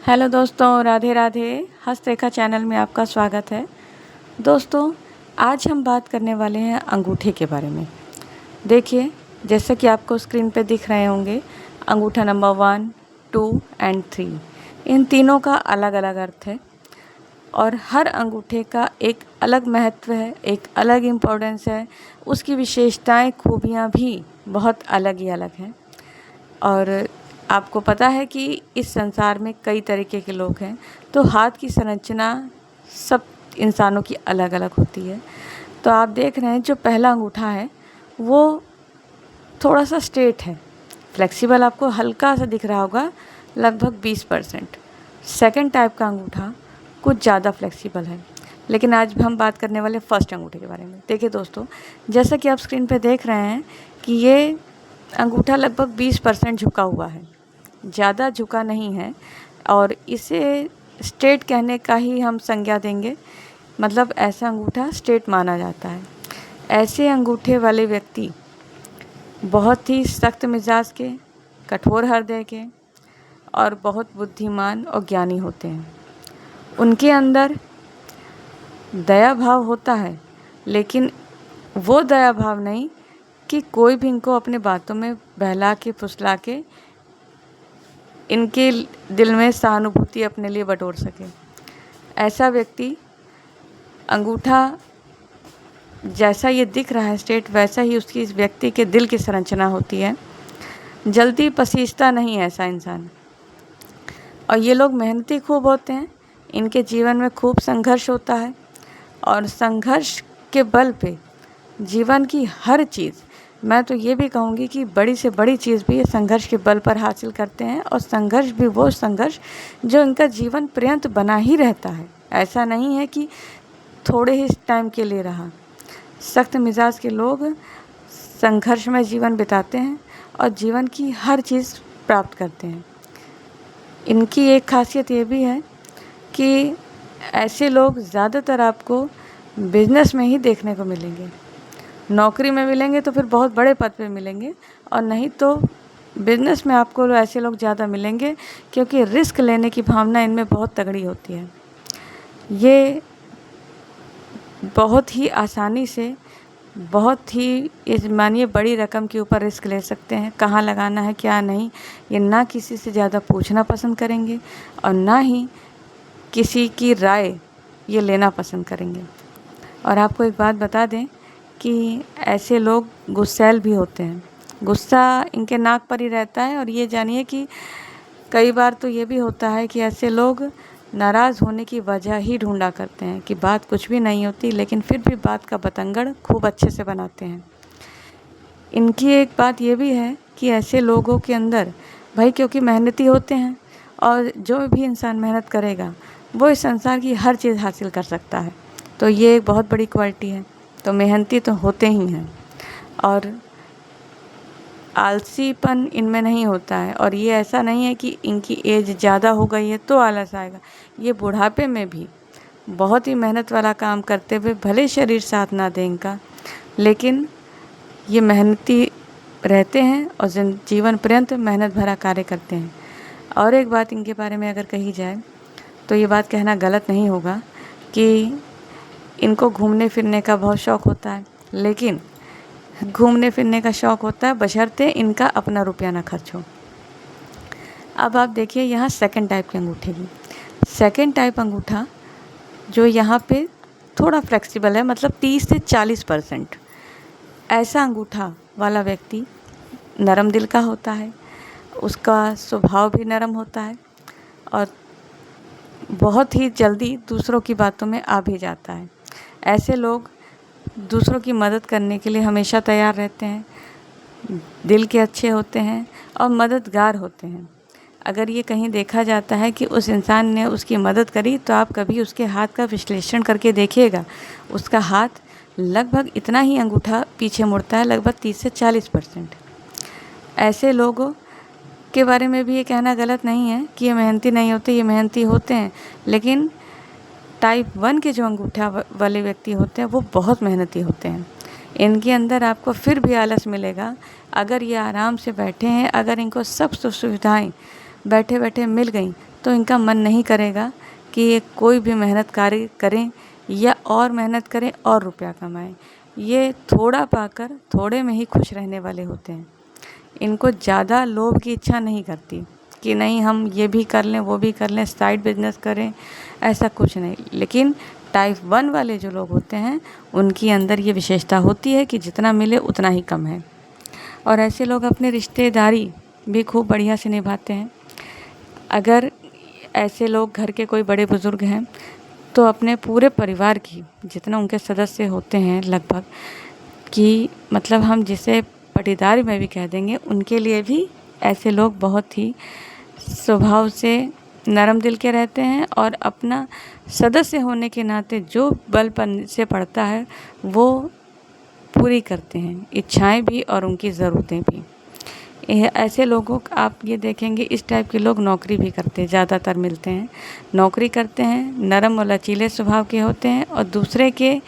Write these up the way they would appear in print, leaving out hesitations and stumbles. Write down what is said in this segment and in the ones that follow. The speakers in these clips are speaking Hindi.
हेलो दोस्तों, राधे राधे। हस्तरेखा चैनल में आपका स्वागत है। दोस्तों, आज हम बात करने वाले हैं अंगूठे के बारे में। देखिए, जैसे कि आपको स्क्रीन पे दिख रहे होंगे, अंगूठा नंबर 1, 2 एंड 3। इन तीनों का अलग अलग अर्थ है और हर अंगूठे का एक अलग महत्व है, एक अलग इम्पोर्टेंस है। उसकी विशेषताएं, खूबियाँ भी बहुत अलग ही अलग हैं। और आपको पता है कि इस संसार में कई तरीके के लोग हैं, तो हाथ की संरचना सब इंसानों की अलग अलग होती है। तो आप देख रहे हैं, जो पहला अंगूठा है वो थोड़ा सा स्ट्रेट है, फ्लेक्सिबल आपको हल्का सा दिख रहा होगा, लगभग 20%। सेकंड टाइप का अंगूठा कुछ ज़्यादा फ्लेक्सिबल है। लेकिन आज हम बात करने वाले फर्स्ट अंगूठे के बारे में। देखिए दोस्तों, जैसा कि आप स्क्रीन पे देख रहे हैं कि ये अंगूठा लगभग 20% झुका हुआ है, ज़्यादा झुका नहीं है। और इसे स्ट्रेट कहने का ही हम संज्ञा देंगे, मतलब ऐसा अंगूठा स्ट्रेट माना जाता है। ऐसे अंगूठे वाले व्यक्ति बहुत ही सख्त मिजाज के, कठोर हृदय के और बहुत बुद्धिमान और ज्ञानी होते हैं। उनके अंदर दया भाव होता है, लेकिन वो दया भाव नहीं कि कोई भी इनको अपने बातों में बहला के फुसला के इनके दिल में सहानुभूति अपने लिए बटोर सके। ऐसा व्यक्ति अंगूठा जैसा ये दिख रहा है स्ट्रेट, वैसा ही उसकी इस व्यक्ति के दिल की संरचना होती है। जल्दी पसीजता नहीं है ऐसा इंसान। और ये लोग मेहनती खूब होते हैं, इनके जीवन में खूब संघर्ष होता है और संघर्ष के बल पे जीवन की हर चीज़, मैं तो ये भी कहूँगी कि बड़ी से बड़ी चीज़ भी ये संघर्ष के बल पर हासिल करते हैं। और संघर्ष भी वो संघर्ष जो इनका जीवन पर्यंत बना ही रहता है। ऐसा नहीं है कि थोड़े ही टाइम के लिए रहा। सख्त मिजाज के लोग संघर्ष में जीवन बिताते हैं और जीवन की हर चीज़ प्राप्त करते हैं। इनकी एक खासियत ये भी है कि ऐसे लोग ज़्यादातर आपको बिजनेस में ही देखने को मिलेंगे। नौकरी में मिलेंगे तो फिर बहुत बड़े पद पे मिलेंगे, और नहीं तो बिजनेस में आपको ऐसे लोग ज़्यादा मिलेंगे, क्योंकि रिस्क लेने की भावना इनमें बहुत तगड़ी होती है। ये बहुत ही आसानी से, बहुत ही इस मानिए बड़ी रकम के ऊपर रिस्क ले सकते हैं। कहाँ लगाना है क्या नहीं, ये ना किसी से ज़्यादा पूछना पसंद करेंगे और ना ही किसी की राय ये लेना पसंद करेंगे। और आपको एक बात बता दें कि ऐसे लोग गुस्सैल भी होते हैं। गुस्सा इनके नाक पर ही रहता है। और ये जानिए कि कई बार तो ये भी होता है कि ऐसे लोग नाराज़ होने की वजह ही ढूंढा करते हैं कि बात कुछ भी नहीं होती, लेकिन फिर भी बात का बतंगड़ खूब अच्छे से बनाते हैं। इनकी एक बात ये भी है कि ऐसे लोगों के अंदर, भाई क्योंकि मेहनती होते हैं, और जो भी इंसान मेहनत करेगा वो इस संसार की हर चीज़ हासिल कर सकता है। तो ये एक बहुत बड़ी क्वालिटी है। तो मेहनती तो होते ही हैं और आलसीपन इनमें नहीं होता है। और ये ऐसा नहीं है कि इनकी एज ज़्यादा हो गई है तो आलस आएगा। ये बुढ़ापे में भी बहुत ही मेहनत वाला काम करते हुए, भले शरीर साथ ना दे इनका, लेकिन ये मेहनती रहते हैं और जीवन पर्यंत मेहनत भरा कार्य करते हैं। और एक बात इनके बारे में अगर कही जाए तो ये बात कहना गलत नहीं होगा कि इनको घूमने फिरने का बहुत शौक़ होता है। लेकिन घूमने फिरने का शौक़ होता है बशर्ते इनका अपना रुपया ना खर्च हो। अब आप देखिए यहाँ सेकंड टाइप के अंगूठे की। सेकंड टाइप अंगूठा जो यहाँ पे थोड़ा फ्लेक्सिबल है, मतलब 30 से 40%। ऐसा अंगूठा वाला व्यक्ति नरम दिल का होता है, उसका स्वभाव भी नरम होता है और बहुत ही जल्दी दूसरों की बातों में आ भी जाता है। ऐसे लोग दूसरों की मदद करने के लिए हमेशा तैयार रहते हैं, दिल के अच्छे होते हैं और मददगार होते हैं। अगर ये कहीं देखा जाता है कि उस इंसान ने उसकी मदद करी, तो आप कभी उसके हाथ का विश्लेषण करके देखिएगा, उसका हाथ लगभग इतना ही अंगूठा पीछे मुड़ता है, लगभग 30 से 40%। ऐसे लोगों के बारे में भी ये कहना गलत नहीं है कि ये मेहनती नहीं होते, ये मेहनती होते हैं। लेकिन टाइप 1 के जो अंगूठा वाले व्यक्ति होते हैं वो बहुत मेहनती होते हैं। इनके अंदर आपको फिर भी आलस मिलेगा। अगर ये आराम से बैठे हैं, अगर इनको सब सुविधाएं बैठे बैठे मिल गई, तो इनका मन नहीं करेगा कि ये कोई भी मेहनत कार्य करें या और मेहनत करें और रुपया कमाएं। ये थोड़ा पाकर थोड़े में ही खुश रहने वाले होते हैं। इनको ज़्यादा लोभ की इच्छा नहीं करती कि नहीं हम ये भी कर लें वो भी कर लें, साइड बिजनेस करें, ऐसा कुछ नहीं। लेकिन टाइप 1 वाले जो लोग होते हैं उनकी अंदर ये विशेषता होती है कि जितना मिले उतना ही कम है। और ऐसे लोग अपने रिश्तेदारी भी खूब बढ़िया से निभाते हैं। अगर ऐसे लोग घर के कोई बड़े बुज़ुर्ग हैं तो अपने पूरे परिवार की, जितना उनके सदस्य होते हैं लगभग, कि मतलब हम जिसे पटीदार में भी कह देंगे, उनके लिए भी ऐसे लोग बहुत ही स्वभाव से नरम दिल के रहते हैं और अपना सदस्य होने के नाते जो बलपन से पड़ता है वो पूरी करते हैं, इच्छाएं भी और उनकी ज़रूरतें भी। ऐसे लोगों को आप ये देखेंगे, इस टाइप के लोग नौकरी भी करते हैं, ज़्यादातर मिलते हैं, नौकरी करते हैं, नरम और लचीले स्वभाव के होते हैं और दूसरे के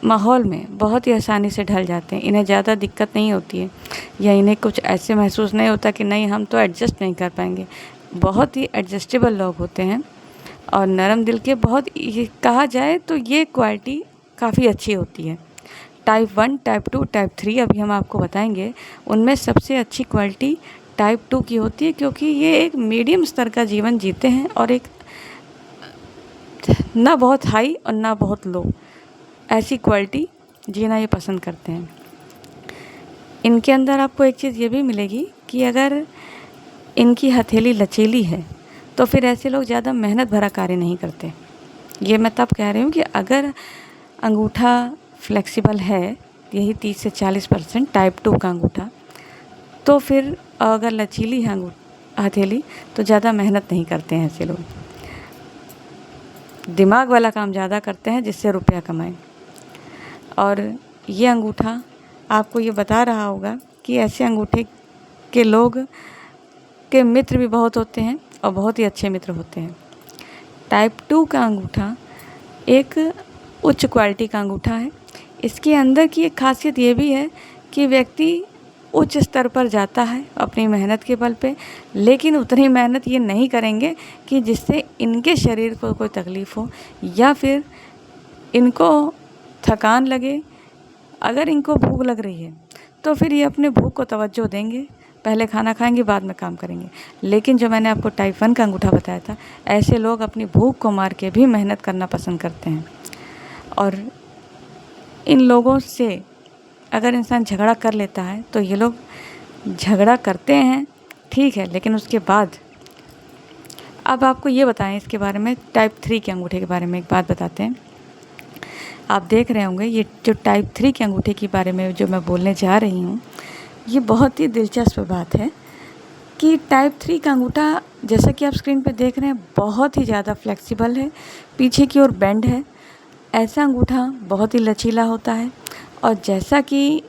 माहौल में बहुत ही आसानी से ढल जाते हैं। इन्हें ज़्यादा दिक्कत नहीं होती है या इन्हें कुछ ऐसे महसूस नहीं होता कि नहीं हम तो एडजस्ट नहीं कर पाएंगे। बहुत ही एडजस्टेबल लोग होते हैं और नरम दिल के, बहुत कहा जाए तो ये क्वालिटी काफ़ी अच्छी होती है। टाइप 1, टाइप 2, टाइप 3 अभी हम आपको बताएंगे। उनमें सबसे अच्छी क्वालिटी टाइप 2 की होती है, क्योंकि ये एक मीडियम स्तर का जीवन जीते हैं और एक ना बहुत हाई और ना बहुत लो, ऐसी क्वालिटी जीना ये पसंद करते हैं। इनके अंदर आपको एक चीज़ ये भी मिलेगी कि अगर इनकी हथेली लचीली है तो फिर ऐसे लोग ज़्यादा मेहनत भरा कार्य नहीं करते। ये मैं तब कह रही हूँ कि अगर अंगूठा फ्लेक्सिबल है, यही 30 से 40% टाइप 2 का अंगूठा, तो फिर अगर लचीली है हथेली तो ज़्यादा मेहनत नहीं करते हैं ऐसे लोग। दिमाग वाला काम ज़्यादा करते हैं जिससे रुपया कमाएं। और ये अंगूठा आपको ये बता रहा होगा कि ऐसे अंगूठे के लोग के मित्र भी बहुत होते हैं और बहुत ही अच्छे मित्र होते हैं। टाइप 2 का अंगूठा एक उच्च क्वालिटी का अंगूठा है। इसके अंदर की एक खासियत ये भी है कि व्यक्ति उच्च स्तर पर जाता है अपनी मेहनत के बल पे, लेकिन उतनी मेहनत ये नहीं करेंगे कि जिससे इनके शरीर को कोई तकलीफ़ हो या फिर इनको थकान लगे। अगर इनको भूख लग रही है तो फिर ये अपने भूख को तवज्जो देंगे, पहले खाना खाएंगे बाद में काम करेंगे। लेकिन जो मैंने आपको टाइप 1 का अंगूठा बताया था, ऐसे लोग अपनी भूख को मार के भी मेहनत करना पसंद करते हैं। और इन लोगों से अगर इंसान झगड़ा कर लेता है तो ये लोग झगड़ा करते हैं, ठीक है, लेकिन उसके बाद अब आपको ये बताएं इसके बारे में, टाइप 3 के अंगूठे के बारे में एक बात बताते हैं। आप देख रहे होंगे ये जो टाइप 3 के अंगूठे के बारे में जो मैं बोलने जा रही हूँ, ये बहुत ही दिलचस्प बात है कि टाइप 3 का अंगूठा, जैसा कि आप स्क्रीन पे देख रहे हैं, बहुत ही ज़्यादा फ्लेक्सिबल है, पीछे की ओर बेंड है। ऐसा अंगूठा बहुत ही लचीला होता है और जैसा कि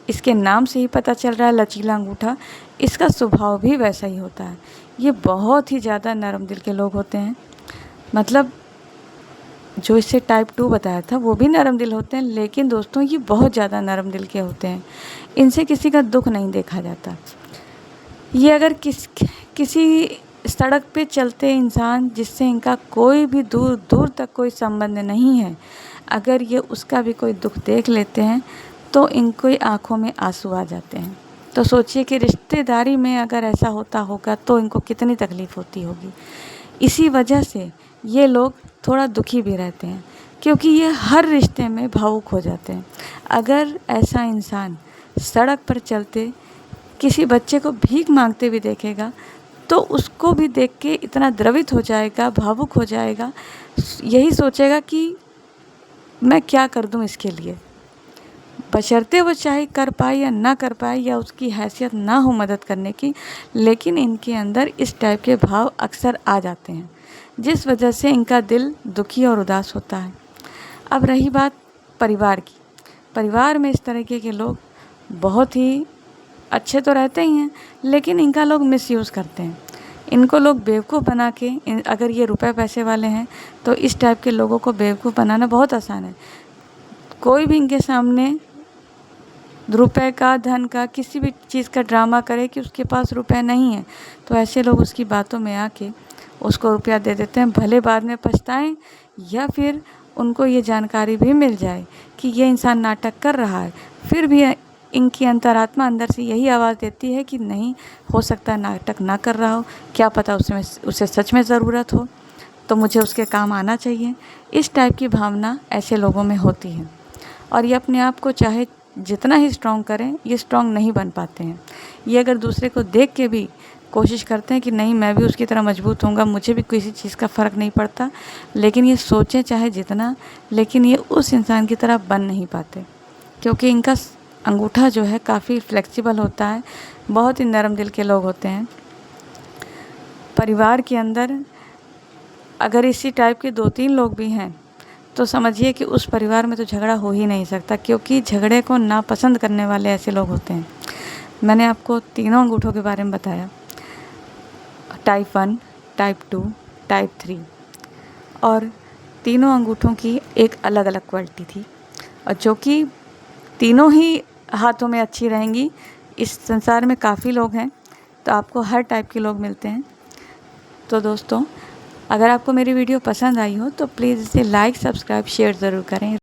इसके नाम से ही पता चल रहा है लचीला अंगूठा, इसका स्वभाव भी वैसा ही होता है। ये बहुत ही ज़्यादा नरम दिल के लोग होते हैं। मतलब जो इससे टाइप 2 बताया था वो भी नरम दिल होते हैं, लेकिन दोस्तों ये बहुत ज़्यादा नरम दिल के होते हैं। इनसे किसी का दुख नहीं देखा जाता। ये अगर किसी सड़क पे चलते इंसान जिससे इनका कोई भी दूर दूर तक कोई संबंध नहीं है, अगर ये उसका भी कोई दुख देख लेते हैं तो इनको आँखों में आंसू आ जाते हैं। तो सोचिए कि रिश्तेदारी में अगर ऐसा होता होगा तो इनको कितनी तकलीफ़ होती होगी। इसी वजह से ये लोग थोड़ा दुखी भी रहते हैं, क्योंकि ये हर रिश्ते में भावुक हो जाते हैं। अगर ऐसा इंसान सड़क पर चलते किसी बच्चे को भीख मांगते भी देखेगा तो उसको भी देख के इतना द्रवित हो जाएगा, भावुक हो जाएगा, यही सोचेगा कि मैं क्या कर दूं इसके लिए, बशर्ते वो चाहे कर पाए या ना कर पाए या उसकी हैसियत ना हो मदद करने की, लेकिन इनके अंदर इस टाइप के भाव अक्सर आ जाते हैं, जिस वजह से इनका दिल दुखी और उदास होता है। अब रही बात परिवार की, परिवार में इस तरीके के लोग बहुत ही अच्छे तो रहते ही हैं, लेकिन इनका लोग मिसयूज़ करते हैं। इनको लोग बेवकूफ़ बना के, अगर ये रुपए पैसे वाले हैं तो इस टाइप के लोगों को बेवकूफ़ बनाना बहुत आसान है। कोई भी इनके सामने रुपए का, धन का, किसी भी चीज़ का ड्रामा करे कि उसके पास रुपए नहीं है, तो ऐसे लोग उसकी बातों में आके उसको रुपया दे देते हैं, भले बाद में पछताएं, या फिर उनको ये जानकारी भी मिल जाए कि ये इंसान नाटक कर रहा है, फिर भी इनकी अंतरात्मा अंदर से यही आवाज़ देती है कि नहीं, हो सकता है नाटक ना कर रहा हो, क्या पता उसे सच में ज़रूरत हो, तो मुझे उसके काम आना चाहिए। इस टाइप की भावना ऐसे लोगों में होती है, और ये अपने आप को चाहे जितना ही स्ट्रॉन्ग करें, ये स्ट्रॉन्ग नहीं बन पाते हैं। ये अगर दूसरे को देख के भी कोशिश करते हैं कि नहीं, मैं भी उसकी तरह मजबूत होऊंगा, मुझे भी किसी चीज़ का फ़र्क नहीं पड़ता, लेकिन ये सोचें चाहे जितना, लेकिन ये उस इंसान की तरह बन नहीं पाते, क्योंकि इनका अंगूठा जो है काफ़ी फ्लेक्सिबल होता है, बहुत ही नरम दिल के लोग होते हैं। परिवार के अंदर अगर इसी टाइप के 2-3 लोग भी हैं, तो समझिए कि उस परिवार में तो झगड़ा हो ही नहीं सकता, क्योंकि झगड़े को नापसंद करने वाले ऐसे लोग होते हैं। मैंने आपको तीनों अंगूठों के बारे में बताया, टाइप 1, टाइप 2, टाइप 3, और तीनों अंगूठों की एक अलग अलग क्वालिटी थी, और जो कि तीनों ही हाथों में अच्छी रहेंगी। इस संसार में काफ़ी लोग हैं, तो आपको हर टाइप के लोग मिलते हैं। तो दोस्तों, अगर आपको मेरी वीडियो पसंद आई हो तो प्लीज़ इसे लाइक, सब्सक्राइब, शेयर ज़रूर करें।